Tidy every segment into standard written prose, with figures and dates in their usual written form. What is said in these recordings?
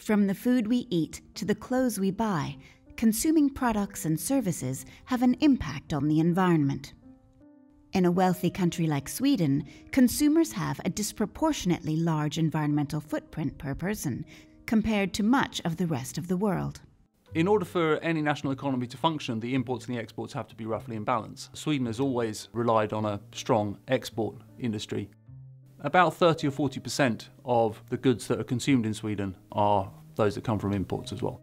From the food we eat to the clothes we buy, consuming products and services have an impact on the environment. In a wealthy country like Sweden, consumers have a disproportionately large environmental footprint per person compared to much of the rest of the world. In order for any national economy to function, the imports and the exports have to be roughly in balance. Sweden has always relied on a strong export industry. About 30 or 40% of the goods that are consumed in Sweden are those that come from imports as well.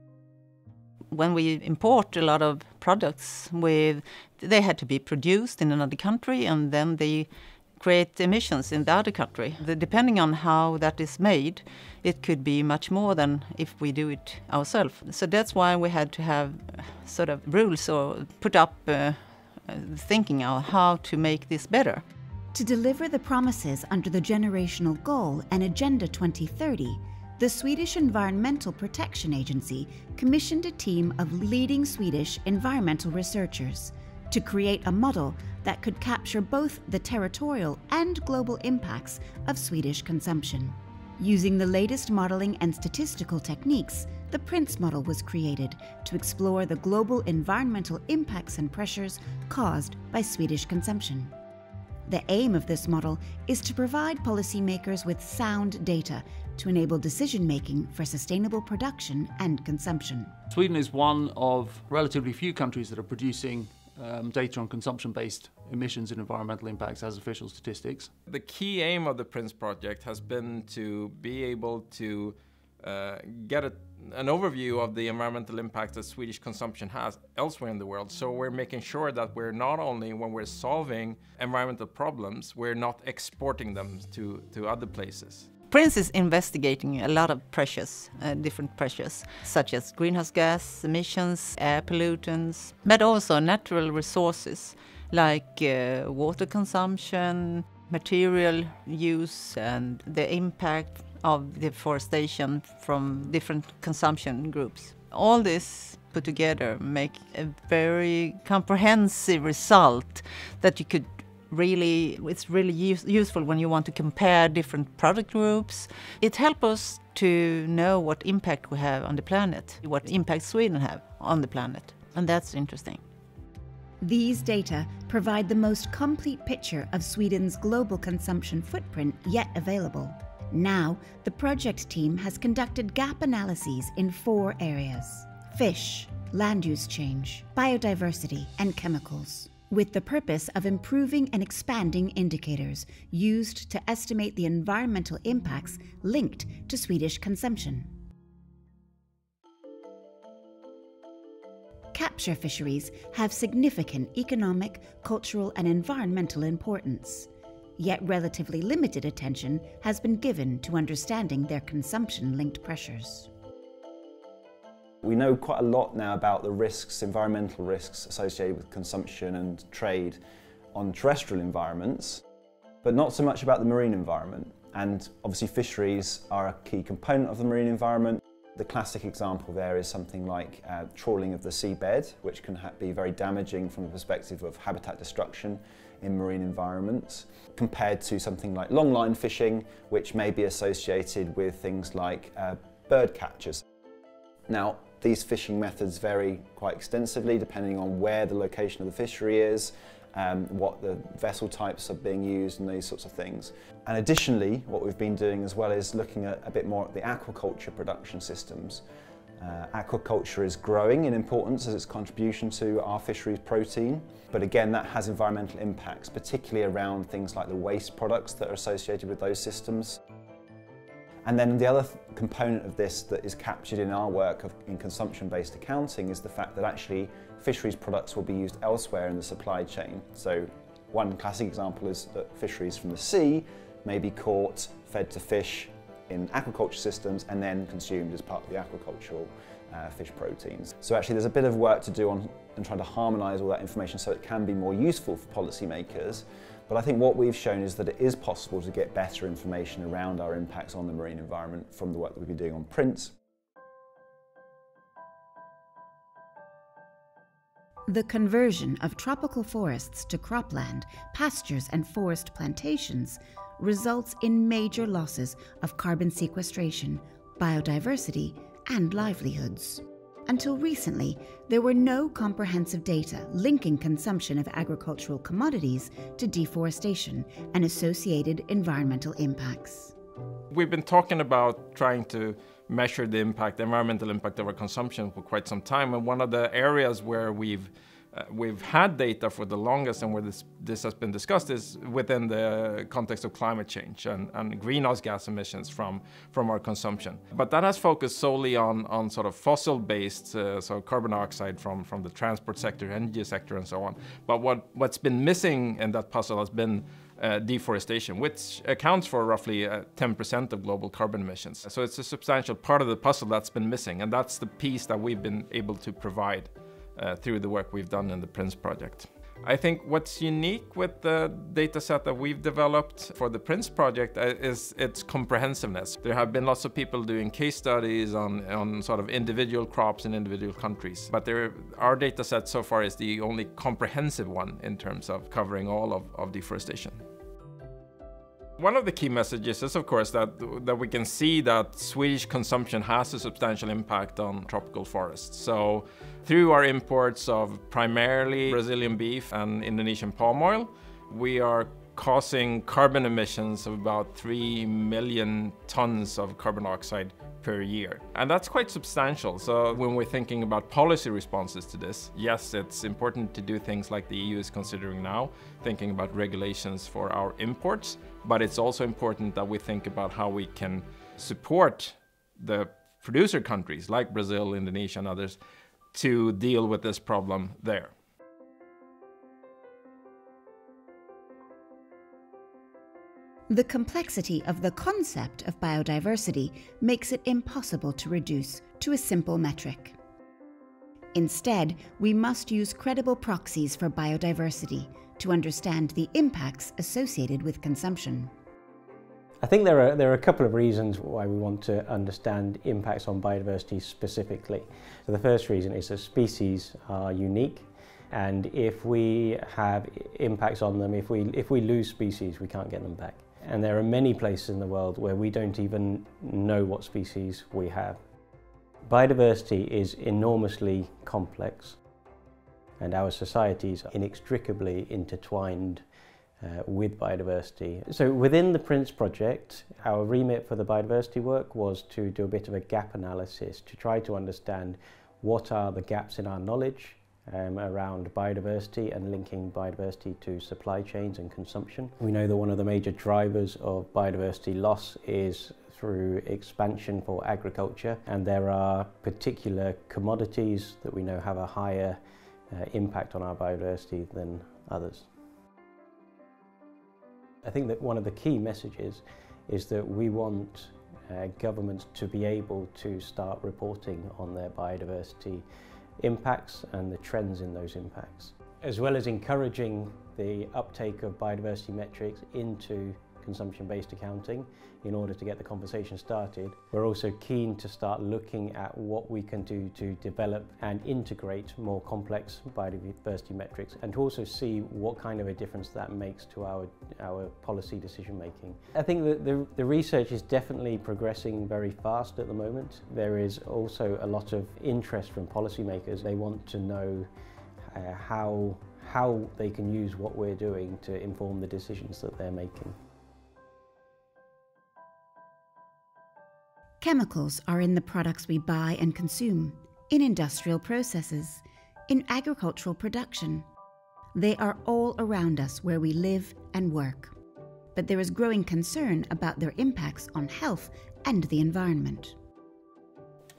When we import a lot of products, they had to be produced in another country and then they create emissions in the other country. Depending on how that is made, it could be much more than if we do it ourselves. So that's why we had to have sort of rules or put up thinking of how to make this better. To deliver the promises under the generational goal and Agenda 2030, the Swedish Environmental Protection Agency commissioned a team of leading Swedish environmental researchers to create a model that could capture both the territorial and global impacts of Swedish consumption. Using the latest modeling and statistical techniques, the PRINCE model was created to explore the global environmental impacts and pressures caused by Swedish consumption. The aim of this model is to provide policymakers with sound data to enable decision-making for sustainable production and consumption. Sweden is one of relatively few countries that are producing data on consumption-based emissions and environmental impacts as official statistics. The key aim of the PRINCE project has been to be able to get an overview of the environmental impact that Swedish consumption has elsewhere in the world. So we're making sure that we're not only, when we're solving environmental problems, we're not exporting them to other places. PRINCE is investigating a lot of pressures, different pressures, such as greenhouse gas emissions, air pollutants, but also natural resources like water consumption, material use, and the impact of deforestation from different consumption groups. All this put together make a very comprehensive result that you could it's really useful when you want to compare different product groups. It helps us to know what impact we have on the planet, what impact Sweden have on the planet, and that's interesting. These data provide the most complete picture of Sweden's global consumption footprint yet available. Now, the project team has conducted gap analyses in 4 areas: fish, land use change, biodiversity, and chemicals, with the purpose of improving and expanding indicators used to estimate the environmental impacts linked to Swedish consumption. Capture fisheries have significant economic, cultural, and environmental importance. Yet relatively limited attention has been given to understanding their consumption-linked pressures. We know quite a lot now about the risks, environmental risks associated with consumption and trade on terrestrial environments, but not so much about the marine environment. And obviously fisheries are a key component of the marine environment. The classic example there is something like trawling of the seabed, which can be very damaging from the perspective of habitat destruction in marine environments, compared to something like longline fishing, which may be associated with things like bird catchers. Now, these fishing methods vary quite extensively depending on where the location of the fishery is, what the vessel types are being used, and these sorts of things. And additionally, what we've been doing as well is looking at a bit more at the aquaculture production systems. Aquaculture is growing in importance as its contribution to our fisheries protein, but again that has environmental impacts, particularly around things like the waste products that are associated with those systems. And then the other component of this that is captured in our work in consumption-based accounting is the fact that actually fisheries products will be used elsewhere in the supply chain. So one classic example is that fisheries from the sea may be caught, fed to fish in aquaculture systems and then consumed as part of the aquacultural fish proteins. So actually there's a bit of work to do on trying to harmonise all that information so it can be more useful for policymakers. But I think what we've shown is that it is possible to get better information around our impacts on the marine environment from the work that we've been doing on PRINCE. The conversion of tropical forests to cropland, pastures, and forest plantations results in major losses of carbon sequestration, biodiversity, and livelihoods. Until recently, there were no comprehensive data linking consumption of agricultural commodities to deforestation and associated environmental impacts. We've been talking about trying to measure the impact, the environmental impact of our consumption for quite some time, and one of the areas where we've had data for the longest and where this has been discussed is within the context of climate change and greenhouse gas emissions from our consumption. But that has focused solely on sort of fossil-based, so carbon dioxide from the transport sector, energy sector, and so on. But what's been missing in that puzzle has been deforestation, which accounts for roughly 10% of global carbon emissions. So it's a substantial part of the puzzle that's been missing, and that's the piece that we've been able to provide through the work we've done in the PRINCE project. I think what's unique with the data set that we've developed for the PRINCE project is its comprehensiveness. There have been lots of people doing case studies on sort of individual crops in individual countries, but our data set so far is the only comprehensive one in terms of covering all of deforestation. One of the key messages is, of course, that we can see that Swedish consumption has a substantial impact on tropical forests. So through our imports of primarily Brazilian beef and Indonesian palm oil, we are causing carbon emissions of about 3 million tons of carbon dioxide per year. And that's quite substantial. So when we're thinking about policy responses to this, yes, it's important to do things like the EU is considering now, thinking about regulations for our imports, but it's also important that we think about how we can support the producer countries like Brazil, Indonesia, and others to deal with this problem there. The complexity of the concept of biodiversity makes it impossible to reduce to a simple metric. Instead, we must use credible proxies for biodiversity to understand the impacts associated with consumption. I think there are a couple of reasons why we want to understand impacts on biodiversity specifically. So the first reason is that species are unique, and if we have impacts on them, if we lose species, we can't get them back. And there are many places in the world where we don't even know what species we have. Biodiversity is enormously complex, and our societies are inextricably intertwined with biodiversity. So within the PRINCE project, our remit for the biodiversity work was to do a bit of a gap analysis to try to understand what are the gaps in our knowledge around biodiversity and linking biodiversity to supply chains and consumption. We know that one of the major drivers of biodiversity loss is through expansion for agriculture, and there are particular commodities that we know have a higher impact on our biodiversity than others. I think that one of the key messages is that we want governments to be able to start reporting on their biodiversity impacts and the trends in those impacts. As well as encouraging the uptake of biodiversity metrics into consumption-based accounting in order to get the conversation started, we're also keen to start looking at what we can do to develop and integrate more complex biodiversity metrics, and to also see what kind of a difference that makes to our policy decision making. I think that the research is definitely progressing very fast at the moment. There is also a lot of interest from policymakers. They want to know how they can use what we're doing to inform the decisions that they're making. Chemicals are in the products we buy and consume, in industrial processes, in agricultural production. They are all around us where we live and work. But there is growing concern about their impacts on health and the environment.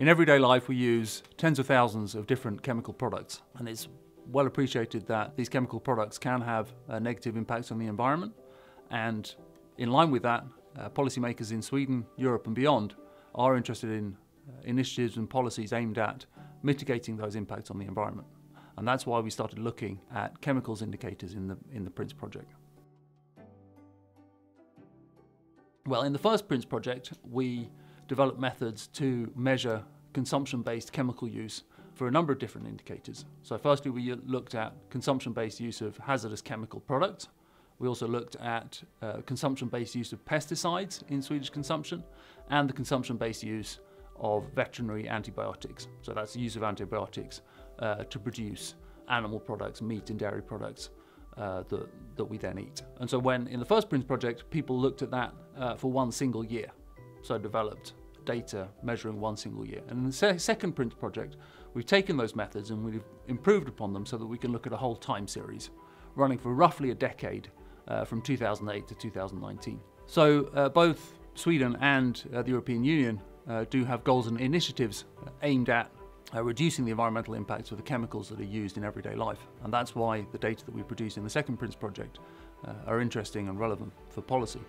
In everyday life, we use tens of thousands of different chemical products, and it's well appreciated that these chemical products can have negative impacts on the environment. And in line with that, policymakers in Sweden, Europe and beyond are interested in initiatives and policies aimed at mitigating those impacts on the environment. And that's why we started looking at chemicals indicators in the PRINCE project. Well, in the first PRINCE project, we developed methods to measure consumption-based chemical use for a number of different indicators. So firstly, we looked at consumption-based use of hazardous chemical products. We also looked at consumption-based use of pesticides in Swedish consumption, and the consumption-based use of veterinary antibiotics. So that's the use of antibiotics to produce animal products, meat and dairy products that we then eat. And so when in the first PRINCE project, people looked at that for one single year, so developed data measuring one single year. And in the second PRINCE project, we've taken those methods and we've improved upon them so that we can look at a whole time series running for roughly a decade from 2008 to 2019. So both Sweden and the European Union do have goals and initiatives aimed at reducing the environmental impacts of the chemicals that are used in everyday life. And that's why the data that we produce in the second PRINCE project are interesting and relevant for policy.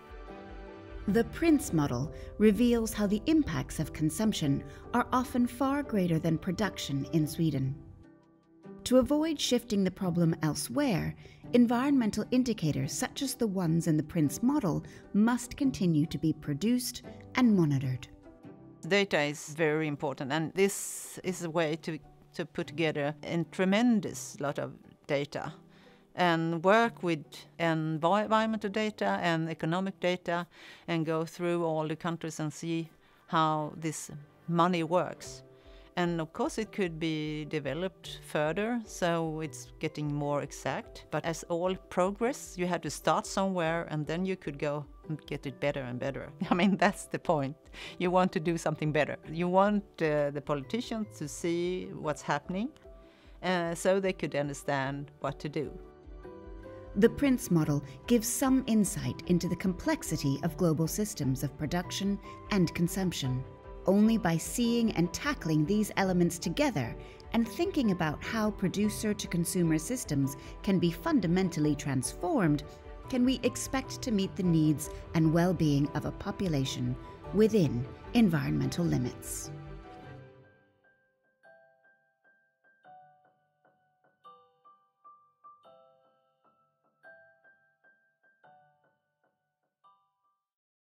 The PRINCE model reveals how the impacts of consumption are often far greater than production in Sweden. To avoid shifting the problem elsewhere, environmental indicators such as the ones in the PRINCE model must continue to be produced and monitored. Data is very important, and this is a way to put together a tremendous lot of data and work with environmental data and economic data and go through all the countries and see how this money works. And of course it could be developed further, so it's getting more exact. But as all progress, you have to start somewhere and then you could go and get it better and better. I mean, that's the point. You want to do something better. You want the politicians to see what's happening so they could understand what to do. The PRINCE model gives some insight into the complexity of global systems of production and consumption. Only by seeing and tackling these elements together and thinking about how producer-to-consumer systems can be fundamentally transformed can we expect to meet the needs and well-being of a population within environmental limits.